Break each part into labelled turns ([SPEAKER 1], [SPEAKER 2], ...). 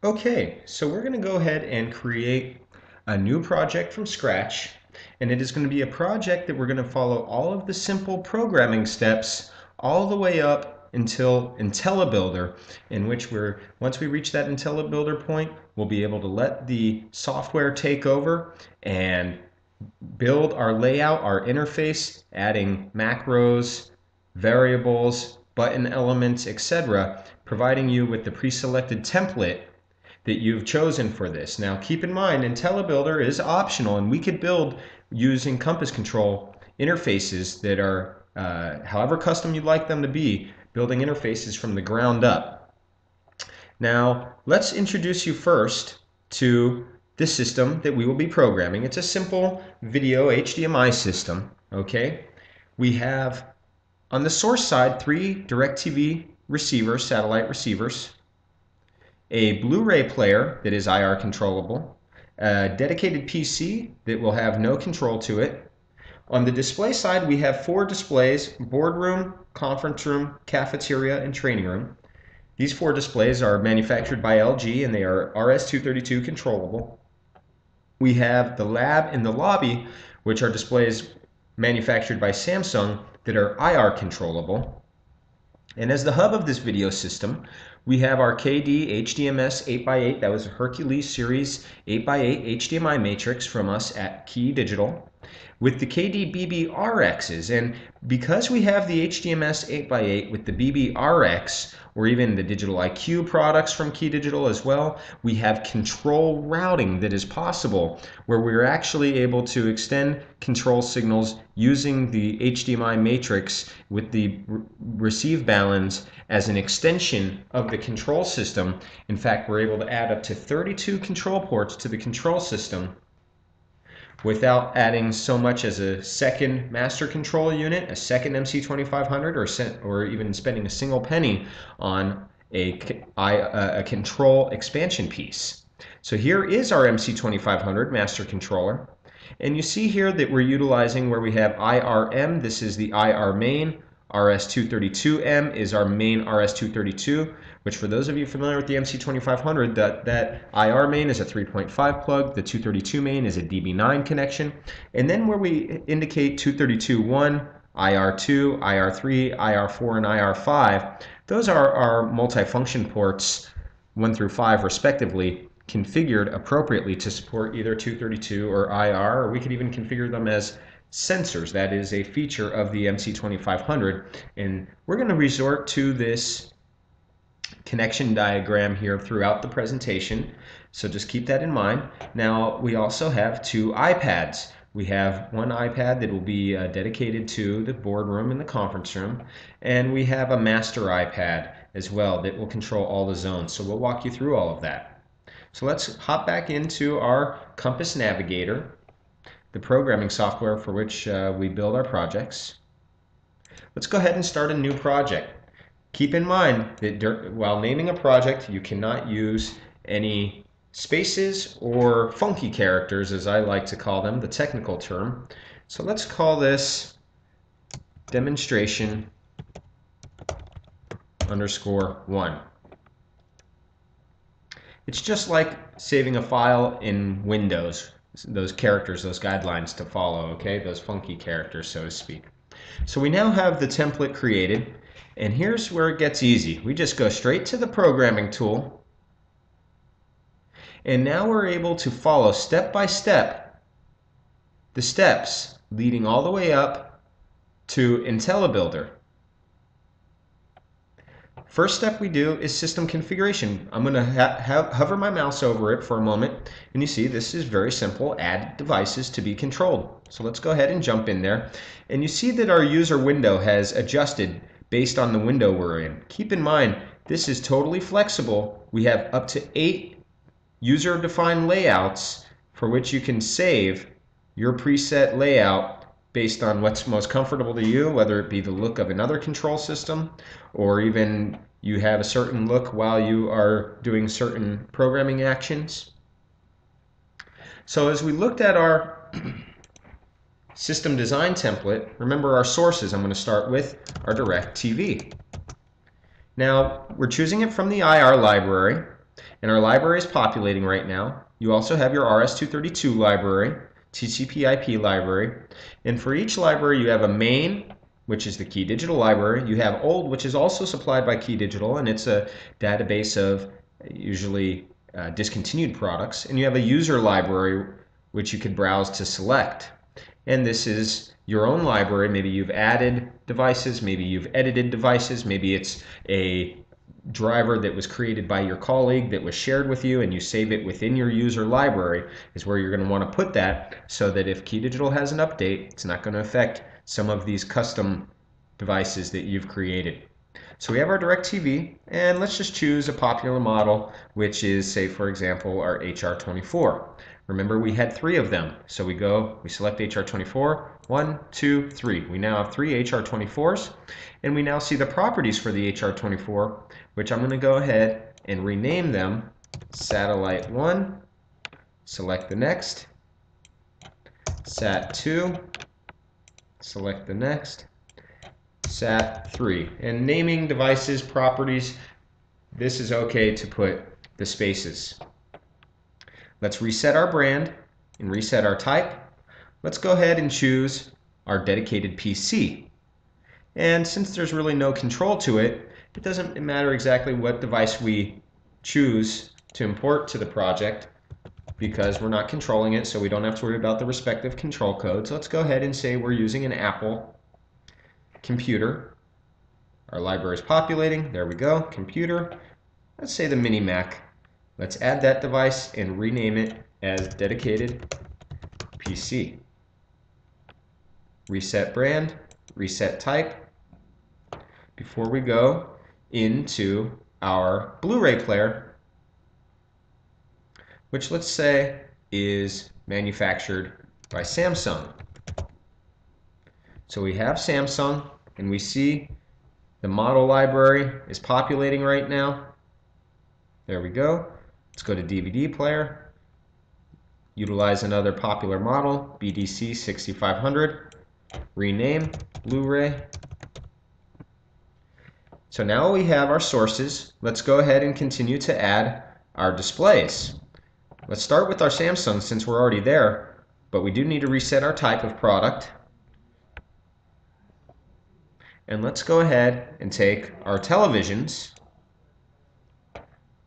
[SPEAKER 1] Okay, so we're going to go ahead and create a new project from scratch, and it is going to be a project that we're going to follow all of the simple programming steps all the way up until IntelliBuilder, in which once we reach that IntelliBuilder point, we'll be able to let the software take over and build our layout, our interface, adding macros, variables, button elements, etc., providing you with the pre-selected template that you've chosen for this. Now keep in mind, IntelliBuilder is optional, and we could build using Compass Control interfaces that are however custom you'd like them to be, building interfaces from the ground up. Now let's introduce you first to the system that we will be programming. It's a simple video HDMI system. Okay, we have on the source side 3 DirecTV receivers, satellite receivers, a Blu-ray player that is IR controllable, a dedicated PC that will have no control to it. On the display side, we have 4 displays: boardroom, conference room, cafeteria, and training room. These 4 displays are manufactured by LG and they are RS-232 controllable. We have the lab and the lobby, which are displays manufactured by Samsung that are IR controllable. And as the hub of this video system, we have our KD HDMS 8x8. That was a Hercules Series 8x8 HDMI matrix from us at Key Digital, with the KD BBRXs. And because we have the HDMS 8x8 with the BBRX, or even the Digital IQ products from Key Digital as well, we have control routing that is possible, where we're actually able to extend control signals using the HDMI matrix with the receive balance as an extension of the control system. In fact, we're able to add up to 32 control ports to the control system without adding so much as a second master control unit, a second MC2500, or even spending a single penny on a control expansion piece. So here is our MC2500 master controller, and you see here that we're utilizing where we have IRM. This is the IR main. RS-232M is our main RS-232, which for those of you familiar with the MC2500, that IR main is a 3.5 plug, the 232 main is a DB9 connection, and then where we indicate 232.1, IR2, IR3, IR4, and IR5, those are our multifunction ports 1 through 5 respectively, configured appropriately to support either 232 or IR, or we could even configure them as sensors. That is a feature of the MC2500, and we're going to resort to this connection diagram here throughout the presentation, so just keep that in mind. Now we also have 2 iPads. We have one iPad that will be dedicated to the boardroom and the conference room, and we have a master iPad as well that will control all the zones, so we'll walk you through all of that. So let's hop back into our Compass Navigator, the programming software for which we build our projects. Let's go ahead and start a new project. Keep in mind that while naming a project, you cannot use any spaces or funky characters, as I like to call them, the technical term. So let's call this demonstration _1. It's just like saving a file in Windows. Those characters, those guidelines to follow, okay? Those funky characters, so to speak. So we now have the template created, and here's where it gets easy. We just go straight to the programming tool, and now we're able to follow step by step the steps leading all the way up to IntelliBuilder. First step we do is system configuration. I'm going to hover my mouse over it for a moment, and you see this is very simple: add devices to be controlled. So let's go ahead and jump in there, and you see that our user window has adjusted based on the window we're in. Keep in mind, this is totally flexible. We have up to 8 user-defined layouts for which you can save your preset layout based on what's most comfortable to you, whether it be the look of another control system, or even you have a certain look while you are doing certain programming actions. So as we looked at our system design template, remember our sources. I'm going to start with our DirecTV. Now we're choosing it from the IR library, And our library is populating right now. You also have your RS-232 library, TCP/IP library, and for each library you have a main, which is the Key Digital library. You have old, which is also supplied by Key Digital, and it's a database of usually discontinued products. And you have a user library, which you could browse to select. And this is your own library. Maybe you've added devices, maybe you've edited devices, maybe it's a driver that was created by your colleague that was shared with you and you save it within your user library is where you're going to want to put that, so that if Key Digital has an update, it's not going to affect some of these custom devices that you've created. So we have our DirecTV, and let's just choose a popular model, which is, say for example, our HR24. Remember, we had 3 of them, so we select HR24, 1, 2, 3. We now have 3 HR24s, and we now see the properties for the HR24, which I'm going to go ahead and rename them Satellite 1, select the next, Sat 2, select the next, Sat 3. And naming devices, properties, this is okay to put the spaces. Let's reset our brand and reset our type. Let's go ahead and choose our dedicated PC. And since there's really no control to it, it doesn't matter exactly what device we choose to import to the project because we're not controlling it, so we don't have to worry about the respective control codes. Let's go ahead and say we're using an Apple computer. Our library is populating. There we go, computer. Let's say the Mini Mac. Let's add that device and rename it as dedicated PC. Reset brand, reset type. Before we go into our Blu-ray player, which let's say is manufactured by Samsung. So we have Samsung, and we see the model library is populating right now. There we go. Let's go to DVD player. Utilize another popular model, BDC 6500. Rename Blu-ray. So now we have our sources. Let's go ahead and continue to add our displays. Let's start with our Samsung since we're already there, but we do need to reset our type of product. And let's go ahead and take our televisions.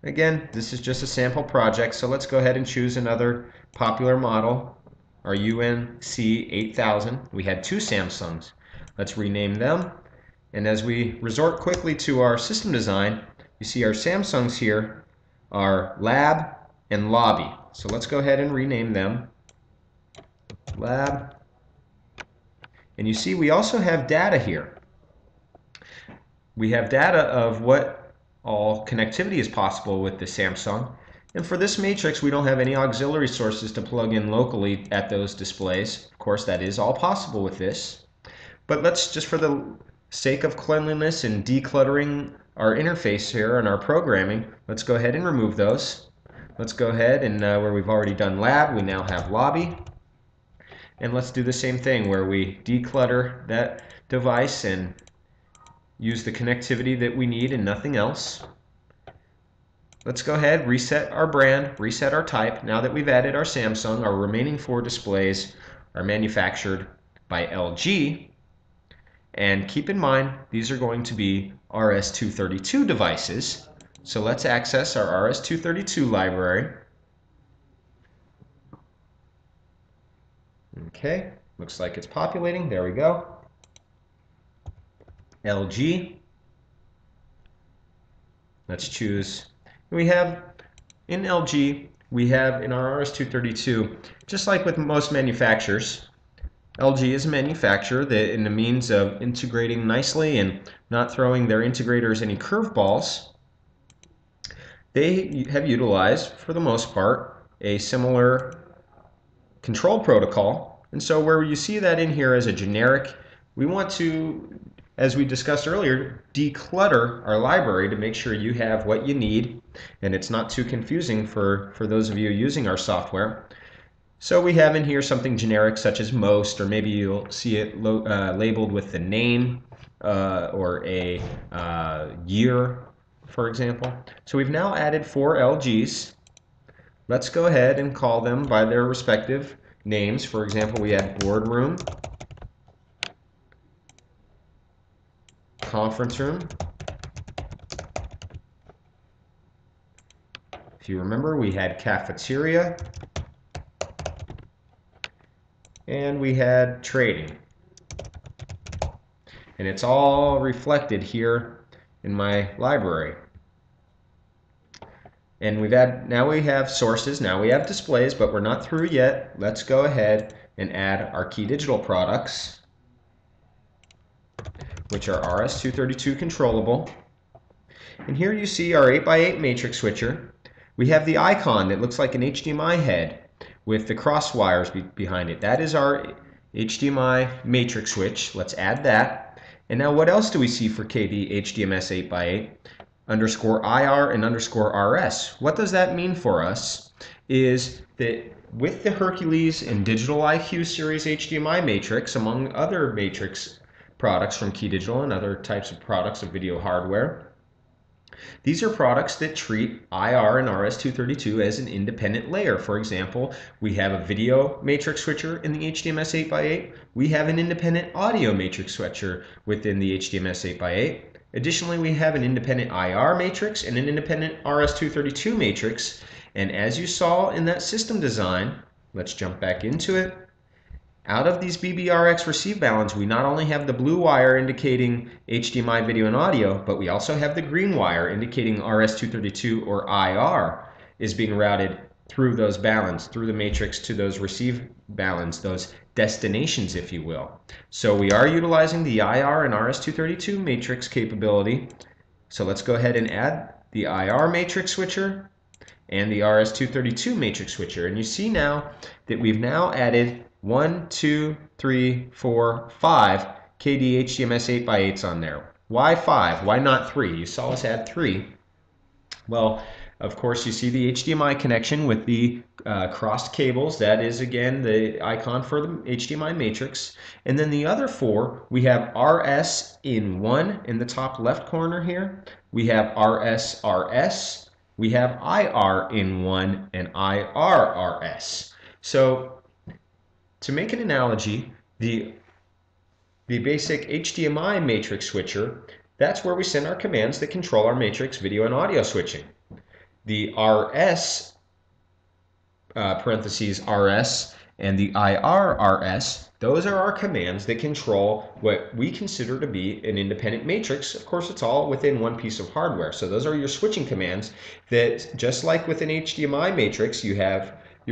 [SPEAKER 1] Again, this is just a sample project, so let's go ahead and choose another popular model, our UNC 8000. We had 2 Samsungs. Let's rename them. And as we resort quickly to our system design, you see our Samsungs here are Lab and Lobby. So let's go ahead and rename them Lab. And you see we also have data here. We have data of what all connectivity is possible with the Samsung. And for this matrix, we don't have any auxiliary sources to plug in locally at those displays. Of course, that is all possible with this. But let's just, for the sake of cleanliness and decluttering our interface here and our programming, let's go ahead and remove those. Let's go ahead and where we've already done Lab, we now have Lobby. And let's do the same thing where we declutter that device and use the connectivity that we need and nothing else. Let's go ahead, reset our brand, reset our type. Now that we've added our Samsung, our remaining 4 displays are manufactured by LG. And keep in mind, these are going to be RS-232 devices. So let's access our RS-232 library. Okay, looks like it's populating. There we go. LG. Let's choose. We have in LG, we have in our RS-232, just like with most manufacturers, LG is a manufacturer that in the means of integrating nicely and not throwing their integrators any curveballs, they have utilized, for the most part, a similar control protocol. And so where you see that in here as a generic, we want to, as we discussed earlier, declutter our library to make sure you have what you need and it's not too confusing for those of you using our software. So we have in here something generic such as most, or maybe you'll see it labeled with the name or a year for example. So we've now added 4 LGs. Let's go ahead and call them by their respective names. For example, we had boardroom, conference room. If you remember, we had cafeteria, and we had trading. And it's all reflected here in my library. And now we have sources, now we have displays, but we're not through yet. Let's go ahead and add our key digital products, which are RS-232 controllable. And here you see our 8x8 matrix switcher. We have the icon that looks like an HDMI head with the cross wires behind it. That is our HDMI matrix switch. Let's add that. And now what else do we see for KD HDMS 8x8? Underscore IR and underscore RS. What does that mean for us is that with the Hercules and Digital IQ series HDMI matrix, among other matrix products from Key Digital and other types of products of video hardware, these are products that treat IR and RS-232 as an independent layer. For example, we have a video matrix switcher in the HDMS 8x8. We have an independent audio matrix switcher within the HDMS 8x8. Additionally, we have an independent IR matrix and an independent RS-232 matrix. And as you saw in that system design, let's jump back into it. Out of these BBRX receive balance, we not only have the blue wire indicating HDMI video and audio, but we also have the green wire indicating RS-232 or IR is being routed through those balance, through the matrix to those receive balance, those destinations, if you will. So we are utilizing the IR and RS-232 matrix capability. So let's go ahead and add the IR matrix switcher and the RS-232 matrix switcher. And you see now that we've now added 1, 2, 3, 4, 5 KD HDMS 8x8s on there. Why 5? Why not 3? You saw us add 3. Well, of course, you see the HDMI connection with the crossed cables. That is, again, the icon for the HDMI matrix. And then the other 4, we have RS in 1 in the top left corner here. We have RS. We have IR in 1 and IRRS. So to make an analogy, the basic HDMI matrix switcher, that's where we send our commands that control our matrix video and audio switching. The RS, parentheses RS, and the IRRS, those are our commands that control what we consider to be an independent matrix. Of course, it's all within one piece of hardware. So those are your switching commands that, just like with an HDMI matrix, you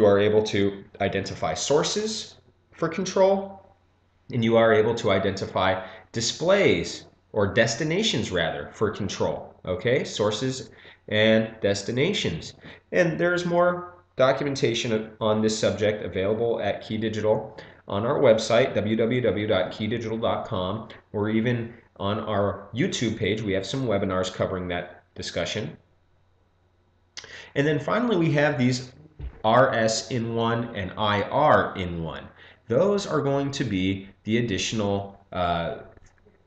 [SPEAKER 1] are able to identify sources for control, and you are able to identify displays, or destinations rather, for control. Okay, sources and destinations. And there's more documentation on this subject available at Key Digital on our website, www.keydigital.com, or even on our YouTube page. We have some webinars covering that discussion. And then finally, we have these RS in 1 and IR in 1. Those are going to be the additional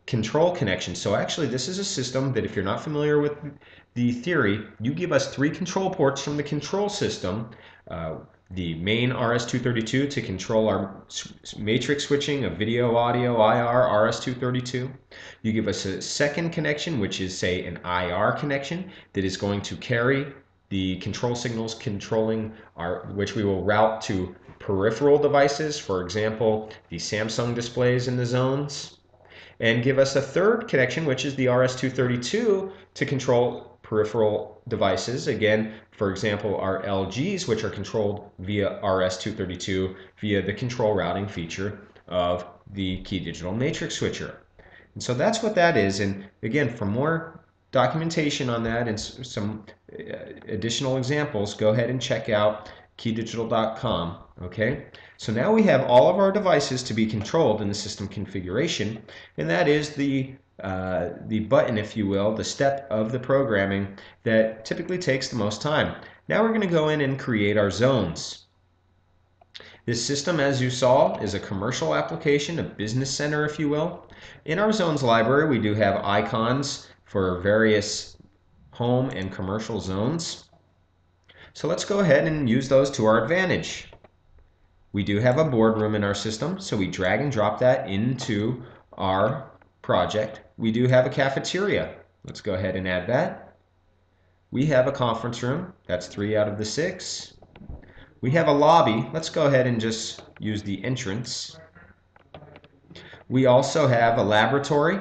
[SPEAKER 1] control connections. So actually, this is a system that, if you're not familiar with the theory, you give us 3 control ports from the control system. The main RS-232 to control our matrix switching of video, audio, IR, RS-232. You give us a second connection, which is, say, an IR connection that is going to carry the control signals controlling which we will route to peripheral devices, for example, the Samsung displays in the zones. And give us a third connection, which is the RS-232 to control peripheral devices. Again, for example, our LGs, which are controlled via RS-232 via the control routing feature of the Key Digital Matrix Switcher. And so that's what that is. And again, for more documentation on that and some additional examples, go ahead and check out keydigital.com. Okay, so now we have all of our devices to be controlled in the system configuration, and that is the button, if you will, the step of the programming that typically takes the most time. Now we're going to go in and create our zones. This system, as you saw, is a commercial application, a business center, if you will. In our zones library, we do have icons for various home and commercial zones. So let's go ahead and use those to our advantage. We do have a boardroom in our system, so we drag and drop that into our project. We do have a cafeteria. Let's go ahead and add that. We have a conference room. That's 3 out of the 6. We have a lobby. Let's go ahead and just use the entrance. We also have a laboratory.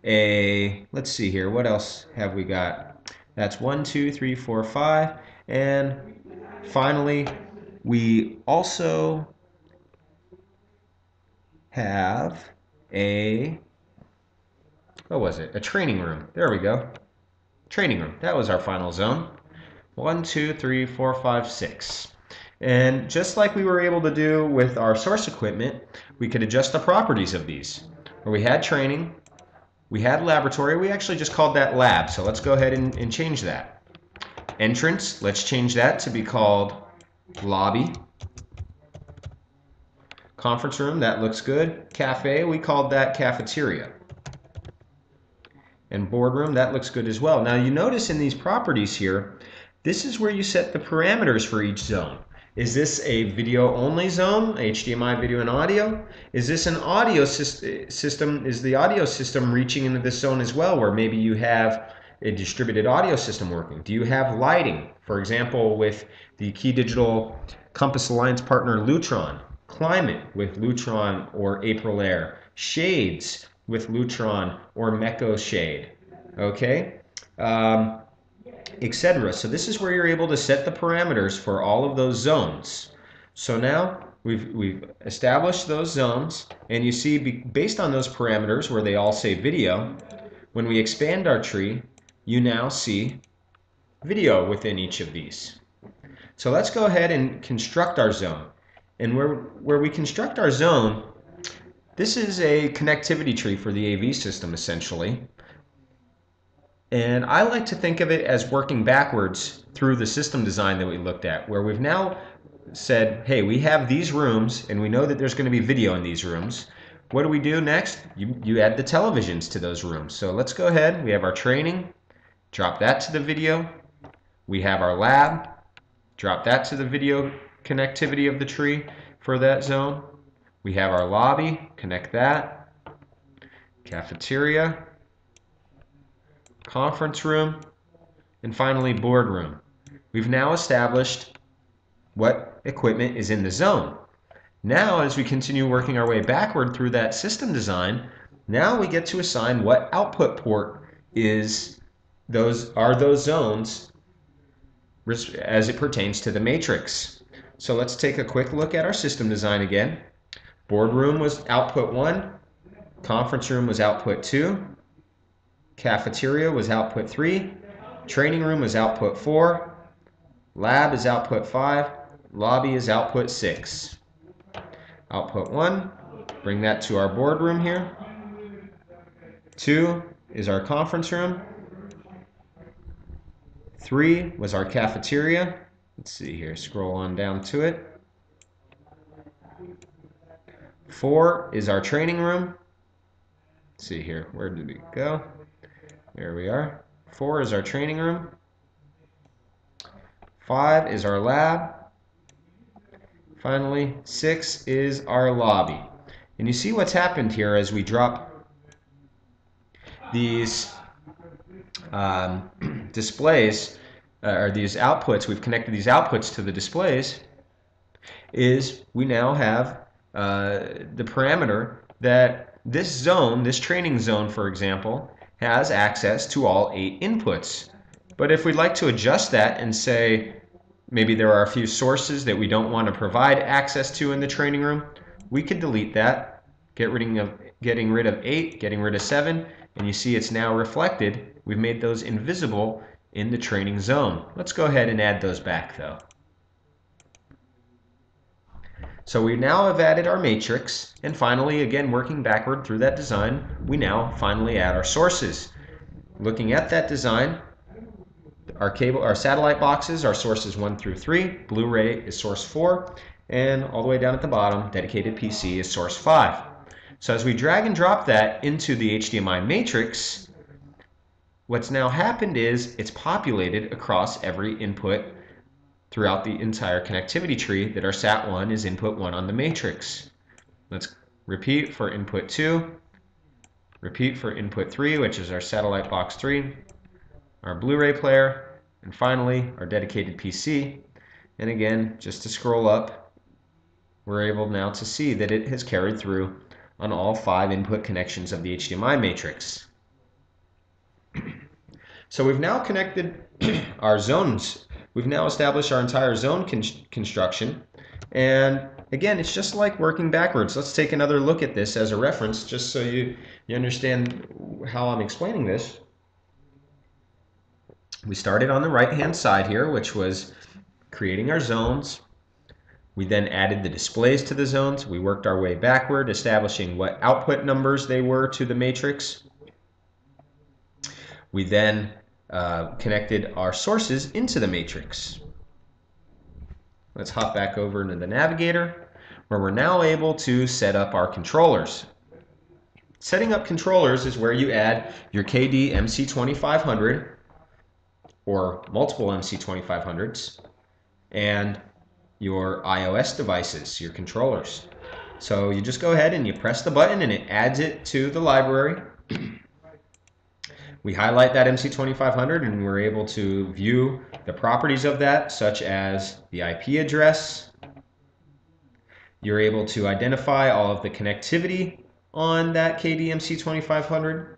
[SPEAKER 1] Let's see here, what else have we got? That's 1, 2, 3, 4, 5. And finally, we also have a training room. There we go. Training room. That was our final zone. 1, 2, 3, 4, 5, 6. And just like we were able to do with our source equipment, we could adjust the properties of these. Where we had training, we had laboratory, we actually just called that lab. So let's go ahead and change that. Entrance, let's change that to be called lobby. Conference room, that looks good. Cafe, we called that cafeteria. And boardroom, that looks good as well. Now you notice in these properties here, this is where you set the parameters for each zone. Is this a video only zone, HDMI video and audio? Is this an audio system? Is the audio system reaching into this zone as well, where maybe you have a distributed audio system working? Do you have lighting? For example, with the Key Digital Compass Alliance partner Lutron, climate with Lutron or Aprilaire, shades with Lutron or Meko shade, okay? Etc. So this is where you're able to set the parameters for all of those zones. So now we've established those zones, and you see based on those parameters where they all say video, when we expand our tree, you now see video within each of these. So let's go ahead and construct our zone. And where we construct our zone, this is a connectivity tree for the AV system essentially. And I like to think of it as working backwards through the system design that we looked at, where we've now said, hey, we have these rooms and we know that there's going to be video in these rooms. What do we do next? You add the televisions to those rooms. So let's go ahead. We have our training, drop that to the video. We have our lab, drop that to the video connectivity of the tree for that zone. We have our lobby, connect that. Cafeteria, conference room, and finally boardroom. We've now established what equipment is in the zone. Now as we continue working our way backward through that system design, now we get to assign what output port is those zones as it pertains to the matrix. So let's take a quick look at our system design again. Boardroom was output 1, conference room was output 2, cafeteria was output 3, training room was output 4, lab is output 5, lobby is output 6. Output 1, bring that to our boardroom here. 2 is our conference room. 3 was our cafeteria. Let's see here, scroll on down to it. 4 is our training room. Let's see here, where did we go? There we are. 4 is our training room. 5 is our lab. Finally, 6 is our lobby. And you see what's happened here as we drop these displays, or these outputs, we've connected these outputs to the displays, is we now have the parameter that this zone, this training zone for example, has access to all 8 inputs. But if we'd like to adjust that and say maybe there are a few sources that we don't want to provide access to in the training room, we could delete that, getting rid of 8, getting rid of 7, and you see it's now reflected. We've made those invisible in the training zone. Let's go ahead and add those back though. So we now have added our matrix, and finally, again working backward through that design, we now finally add our sources. Looking at that design, our satellite boxes are sources 1 through 3, Blu-ray is source 4, and all the way down at the bottom, dedicated PC is source 5. So as we drag and drop that into the HDMI matrix, what's now happened is it's populated across every input throughout the entire connectivity tree that our SAT1 is input 1 on the matrix. Let's repeat for input 2, repeat for input 3, which is our satellite box 3, our Blu-ray player, and finally our dedicated PC. And again, just to scroll up, we're able now to see that it has carried through on all 5 input connections of the HDMI matrix. So we've now connected our zones. We've now established our entire zone construction. And again, it's just like working backwards. Let's take another look at this as a reference, just so you understand how I'm explaining this. We started on the right-hand side here, which was creating our zones. We then added the displays to the zones. We worked our way backward, establishing what output numbers they were to the matrix. We then connected our sources into the matrix. Let's hop back over into the navigator, where we're now able to set up our controllers. Setting up controllers is where you add your KD MC2500 or multiple MC2500s and your iOS devices, your controllers. So you just go ahead and you press the button and it adds it to the library. We highlight that MC2500 and we're able to view the properties of that, such as the IP address. You're able to identify all of the connectivity on that KD MC2500.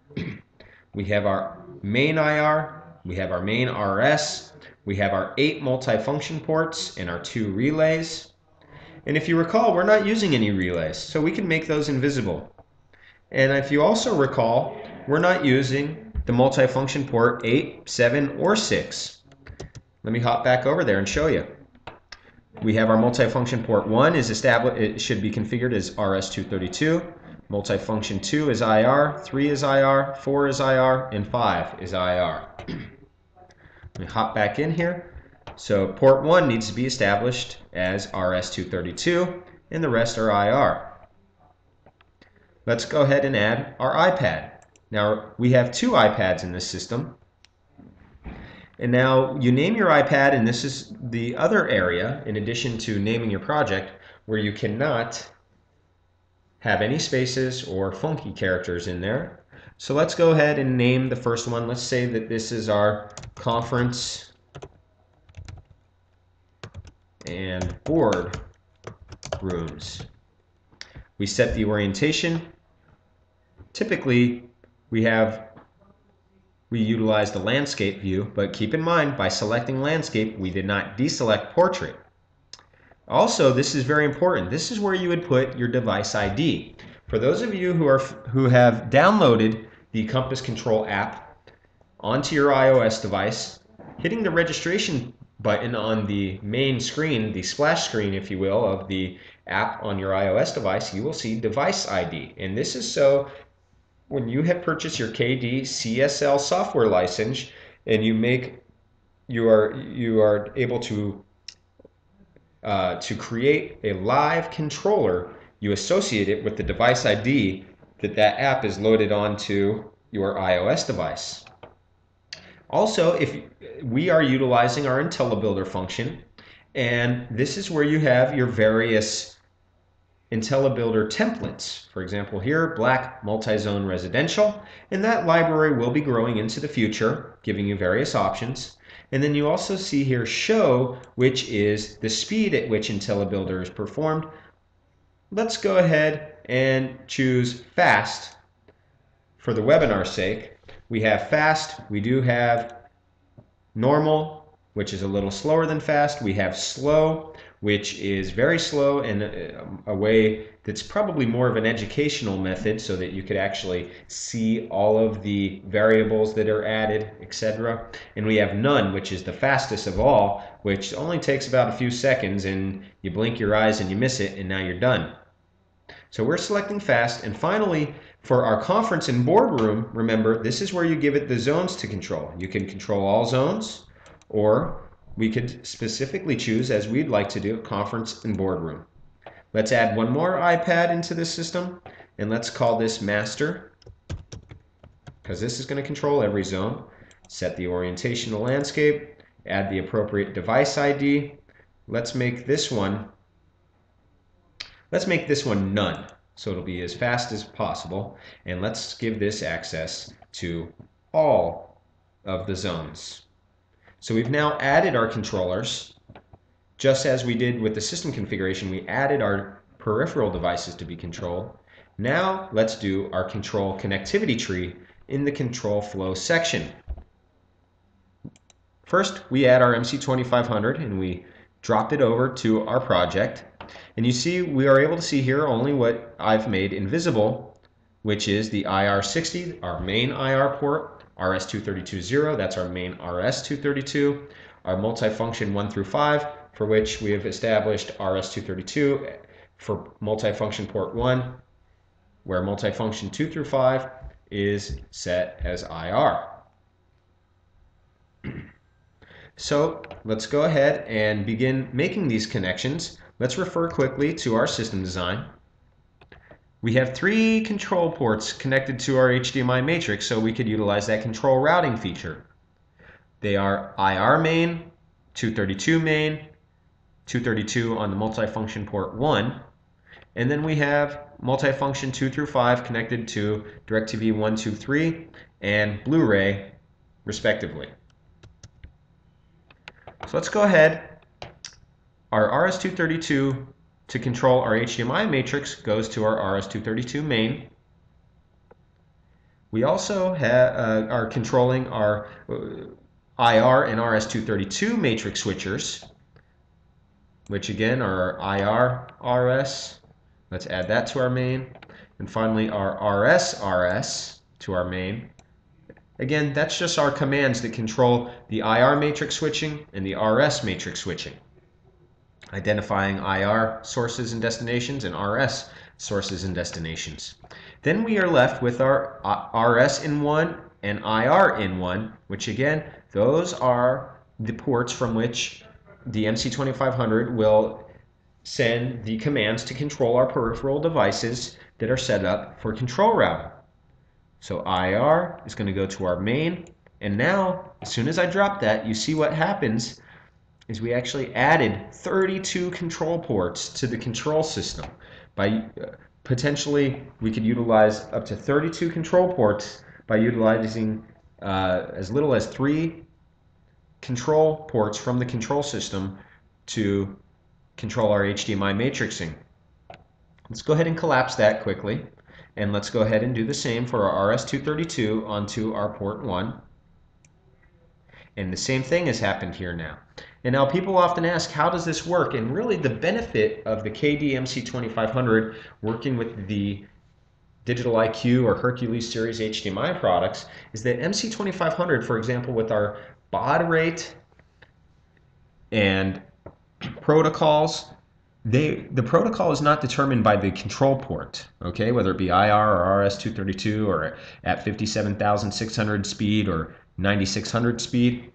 [SPEAKER 1] We have our main IR, we have our main RS, we have our 8 multifunction ports and our 2 relays. And if you recall, we're not using any relays, so we can make those invisible. And if you also recall, we're not using the multifunction port 8, 7, or 6. Let me hop back over there and show you. We have our multifunction port 1 is established, it should be configured as RS-232. Multifunction 2 is IR, 3 is IR, 4 is IR, and 5 is IR. Let me hop back in here. So port 1 needs to be established as RS-232, and the rest are IR. Let's go ahead and add our iPad. Now we have 2 iPads in this system. And now you name your iPad, and this is the other area, in addition to naming your project, where you cannot have any spaces or funky characters in there. So let's go ahead and name the first one. Let's say that this is our conference and board rooms. We set the orientation. Typically, we utilize the landscape view, but keep in mind, by selecting landscape, we did not deselect portrait. Also, this is very important. This is where you would put your device ID. For those of you who have downloaded the Compass Control app onto your iOS device, hitting the registration button on the main screen, the splash screen, if you will, of the app on your iOS device, you will see device ID. And this is so when you have purchased your KD CSL software license and you are able to create a live controller, you associate it with the device ID that app is loaded onto your iOS device. Also, if we are utilizing our IntelliBuilder function, and this is where you have your various IntelliBuilder templates. For example, here, black multi-zone residential, and that library will be growing into the future, giving you various options. And then you also see here show, which is the speed at which IntelliBuilder is performed. Let's go ahead and choose fast for the webinar's sake. We have fast, we do have normal, which is a little slower than fast. We have slow, which is very slow and a way that's probably more of an educational method so that you could actually see all of the variables that are added, etc. And we have none, which is the fastest of all, which only takes about a few seconds and you blink your eyes and you miss it and now you're done. So we're selecting fast. And finally, for our conference and boardroom, remember, this is where you give it the zones to control. You can control all zones, or we could specifically choose, as we'd like to do, conference and boardroom. Let's add one more iPad into this system, and let's call this master, because this is going to control every zone. Set the orientation to landscape, add the appropriate device ID. Let's make this one none, so it'll be as fast as possible. And let's give this access to all of the zones. So we've now added our controllers. Just as we did with the system configuration, we added our peripheral devices to be controlled. Now let's do our control connectivity tree in the control flow section. First, we add our MC2500 and we drop it over to our project. And you see, we are able to see here only what I've made invisible, which is the IR60, our main IR port, RS-232.0, that's our main RS-232, our multifunction 1 through 5, for which we have established RS-232 for multifunction port 1, where multifunction 2 through 5 is set as IR. So let's go ahead and begin making these connections. Let's refer quickly to our system design. We have 3 control ports connected to our HDMI matrix, so we could utilize that control routing feature. They are IR main, 232 main, 232 on the multifunction port 1, and then we have multifunction 2 through 5 connected to DirecTV 1, 2, 3 and Blu-ray respectively. So let's go ahead. Our RS-232 to control our HDMI matrix goes to our RS-232 main. We also are controlling our IR and RS-232 matrix switchers, which again are our IR RS. Let's add that to our main. And finally our RS to our main. Again, that's just our commands that control the IR matrix switching and the RS matrix switching, identifying IR sources and destinations and RS sources and destinations. Then we are left with our RS in 1 and IR in 1, which again, those are the ports from which the MC2500 will send the commands to control our peripheral devices that are set up for control routing. So IR is going to go to our main, and now as soon as I drop that, you see what happens is we actually added 32 control ports to the control system. By potentially we could utilize up to 32 control ports by utilizing as little as 3 control ports from the control system to control our HDMI matrixing. Let's go ahead and collapse that quickly. And let's go ahead and do the same for our RS-232 onto our port 1. And the same thing has happened here now. And now people often ask, how does this work? And really the benefit of the KD MC2500 working with the Digital IQ or Hercules series HDMI products is that MC2500, for example, with our baud rate and protocols, the protocol is not determined by the control port, okay, whether it be IR or RS-232 or at 57,600 speed or 9,600 speed.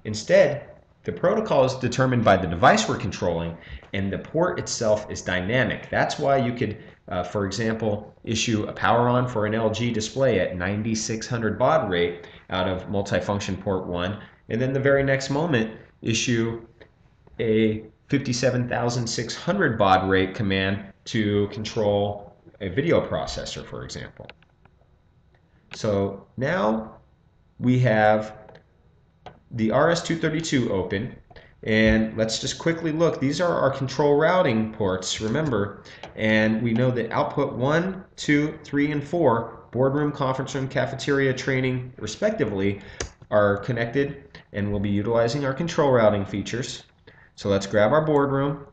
[SPEAKER 1] Instead, the protocol is determined by the device we're controlling, and the port itself is dynamic. That's why you could, for example, issue a power on for an LG display at 9,600 baud rate out of multifunction port 1, and then the very next moment issue a 57,600 baud rate command to control a video processor, for example. So now we have the RS-232 open, and let's just quickly look. These are our control routing ports, remember, and we know that output 1, 2, 3, and 4, boardroom, conference room, cafeteria, training, respectively, are connected and we'll be utilizing our control routing features. So let's grab our boardroom,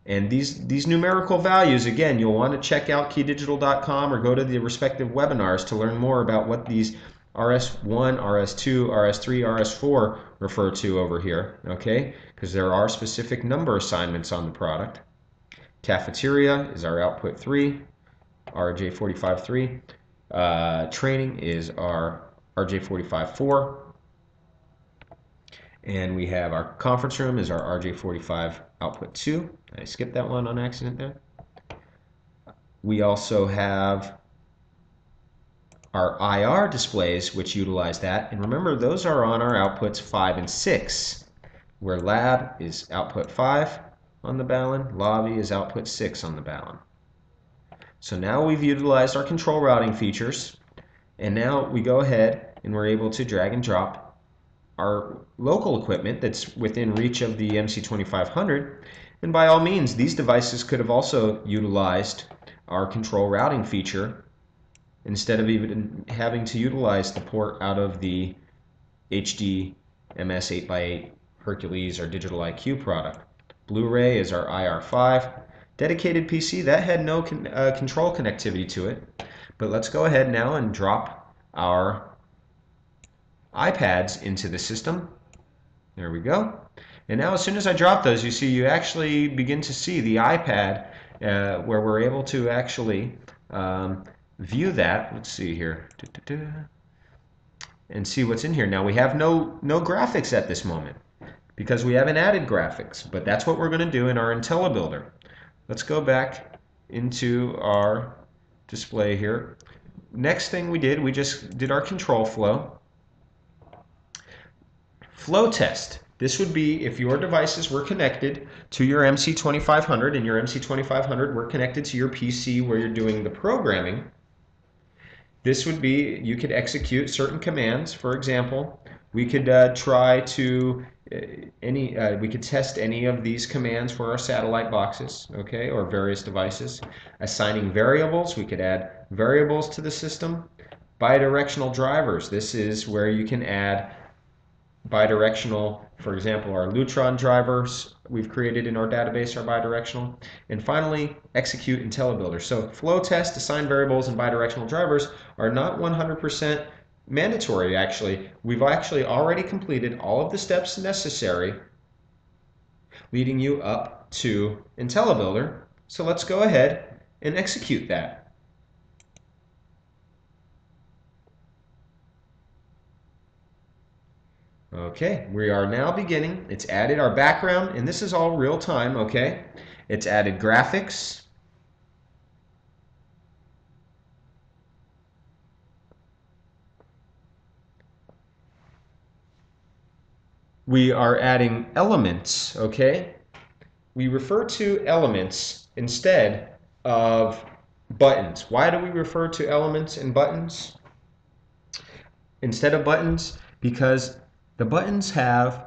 [SPEAKER 1] and these numerical values, again, you'll want to check out keydigital.com or go to the respective webinars to learn more about what these RS1, RS2, RS3, RS4 refer to over here, okay? Because there are specific number assignments on the product. Cafeteria is our output 3, RJ45 3. Training is our RJ45 4. And we have our conference room is our RJ45 output 2. I skipped that one on accident there. We also have our IR displays, which utilize that. And remember, those are on our outputs 5 and 6, where lab is output 5 on the Balun, lobby is output 6 on the Balun. So now we've utilized our control routing features, and now we go ahead and we're able to drag and drop our local equipment that's within reach of the MC2500. And by all means, these devices could have also utilized our control routing feature instead of even having to utilize the port out of the HD MS 8x8 Hercules or Digital IQ product. Blu-ray is our IR5. Dedicated PC, that had no control connectivity to it. But let's go ahead now and drop our iPads into the system. There we go. And now as soon as I drop those, you see you actually begin to see the iPad where we're able to actually view that. Let's see here. And see what's in here. Now we have no graphics at this moment because we haven't added graphics, but that's what we're going to do in our IntelliBuilder. Let's go back into our display here. Next thing we just did our control flow. Flow test. This would be if your devices were connected to your MC2500 and your MC2500 were connected to your PC where you're doing the programming. This would be, you could execute certain commands. For example, we could try to we could test any of these commands for our satellite boxes, okay, or various devices. Assigning variables, we could add variables to the system. Bidirectional drivers, this is where you can add bidirectional, for example, our Lutron drivers we've created in our database are bidirectional. And finally, execute IntelliBuilder. So flow test, assign variables, and bidirectional drivers are not 100% mandatory, actually. We've actually already completed all of the steps necessary leading you up to IntelliBuilder. So let's go ahead and execute that. Okay, we are now beginning. It's added our background, and this is all real time, okay? It's added graphics. We are adding elements, okay? We refer to elements instead of buttons. Why do we refer to elements and buttons instead of buttons? Because the buttons have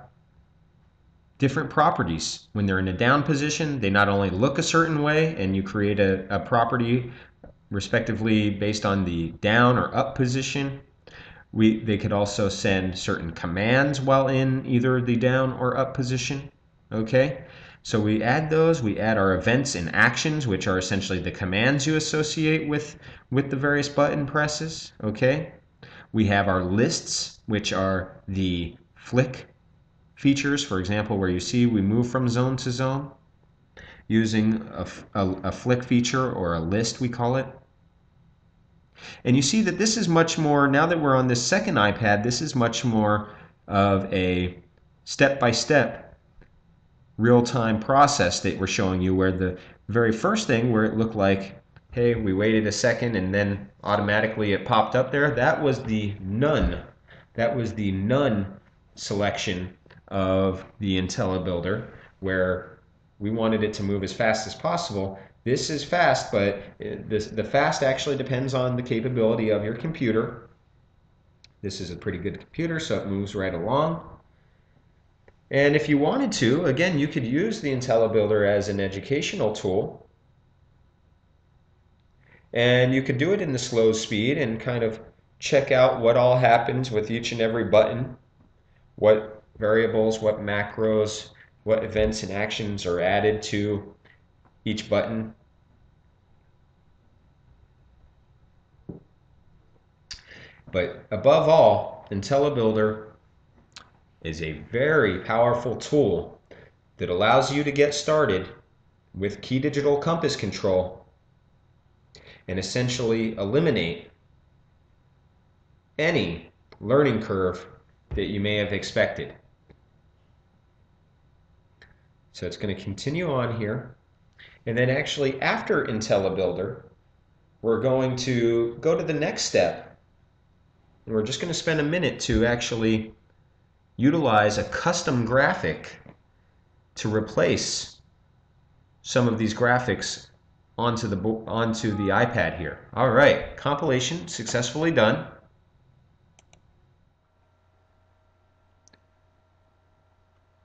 [SPEAKER 1] different properties. When they're in a down position, they not only look a certain way, and you create a property respectively based on the down or up position. They could also send certain commands while in either the down or up position. Okay, so we add those. We add our events and actions, which are essentially the commands you associate with the various button presses. Okay, we have our lists, which are the flick features, for example, where you see we move from zone to zone using a flick feature, or a list we call it. And you see that this is much more, now that we're on this second iPad, this is much more of a step-by-step real-time process that we're showing you, where the very first thing where it looked like, hey, we waited a second and then automatically it popped up there, that was the none. That was the none selection of the IntelliBuilder, where we wanted it to move as fast as possible. This is fast, but the fast actually depends on the capability of your computer. This is a pretty good computer, so it moves right along. And if you wanted to, again, you could use the IntelliBuilder as an educational tool. And you could do it in the slow speed and kind of check out what all happens with each and every button, what variables, what macros, what events and actions are added to each button. But above all, IntelliBuilder is a very powerful tool that allows you to get started with key digital compass control and essentially eliminate any learning curve that you may have expected. So it's going to continue on here. And then actually after IntelliBuilder, we're going to go to the next step, And we're just going to spend a minute to actually utilize a custom graphic to replace some of these graphics onto the iPad here. All right, compilation successfully done.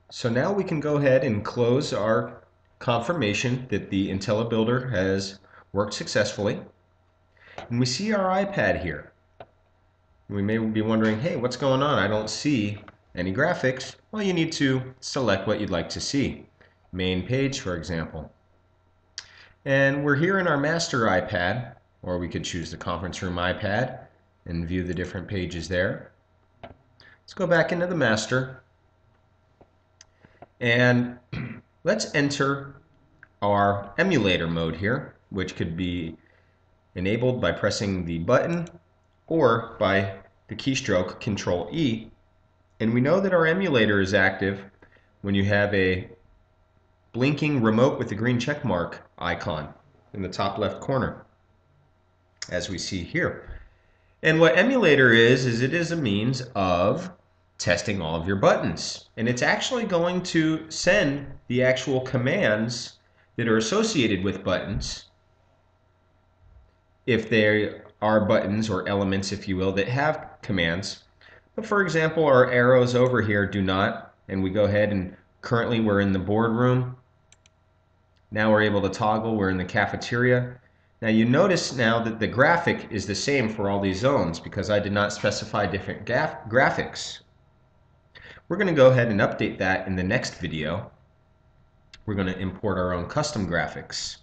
[SPEAKER 1] So now we can go ahead and close our confirmation that the IntelliBuilder has worked successfully. And we see our iPad here. We may be wondering, hey, what's going on? I don't see any graphics. Well, you need to select what you'd like to see. Main page, for example. And we're here in our master iPad, or we could choose the conference room iPad and view the different pages there. Let's go back into the master. And let's enter our emulator mode here, which could be enabled by pressing the button or by the keystroke Control E. And we know that our emulator is active when you have a blinking remote with the green check mark icon in the top left corner, as we see here. And what emulator is it is a means of testing all of your buttons. And it's actually going to send the actual commands that are associated with buttons, if there are buttons or elements, if you will, that have commands. But for example, our arrows over here do not, and we go ahead and currently we're in the boardroom. Now we're able to toggle, we're in the cafeteria. Now you notice now that the graphic is the same for all these zones because I did not specify different graphics. We're going to go ahead and update that in the next video. We're going to import our own custom graphics.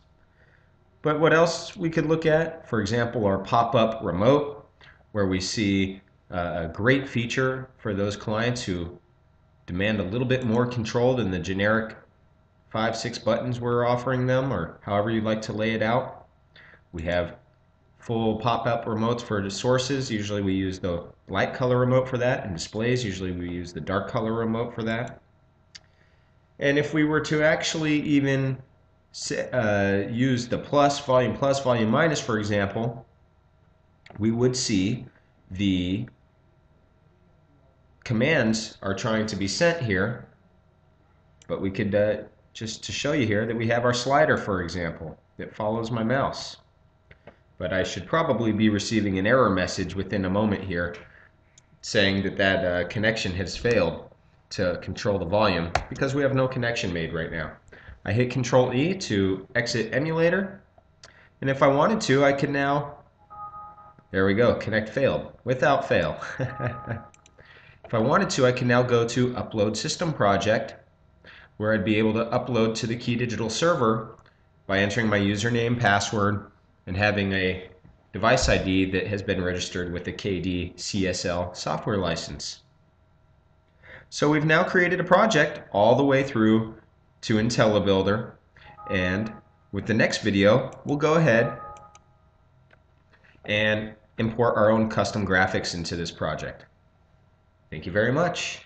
[SPEAKER 1] But what else we could look at? For example, our pop-up remote, where we see a great feature for those clients who demand a little bit more control than the generic 5-6 buttons we're offering them, or however you'd like to lay it out. We have full pop-up remotes for the sources. Usually we use the light color remote for that, and displays, usually we use the dark color remote for that. And if we were to actually even use the plus, volume minus, for example, we would see the commands are trying to be sent here, but we could just to show you here that we have our slider, for example, that follows my mouse. But I should probably be receiving an error message within a moment here saying that that connection has failed to control the volume because we have no connection made right now. I hit Control E to exit emulator, and if I wanted to, I could now, there we go, connect failed, without fail. If I wanted to, I can now go to Upload System Project, where I'd be able to upload to the Key Digital server by entering my username, password, and having a device ID that has been registered with the KD CSL software license. So we've now created a project all the way through to IntelliBuilder, and with the next video, we'll go ahead and import our own custom graphics into this project. Thank you very much.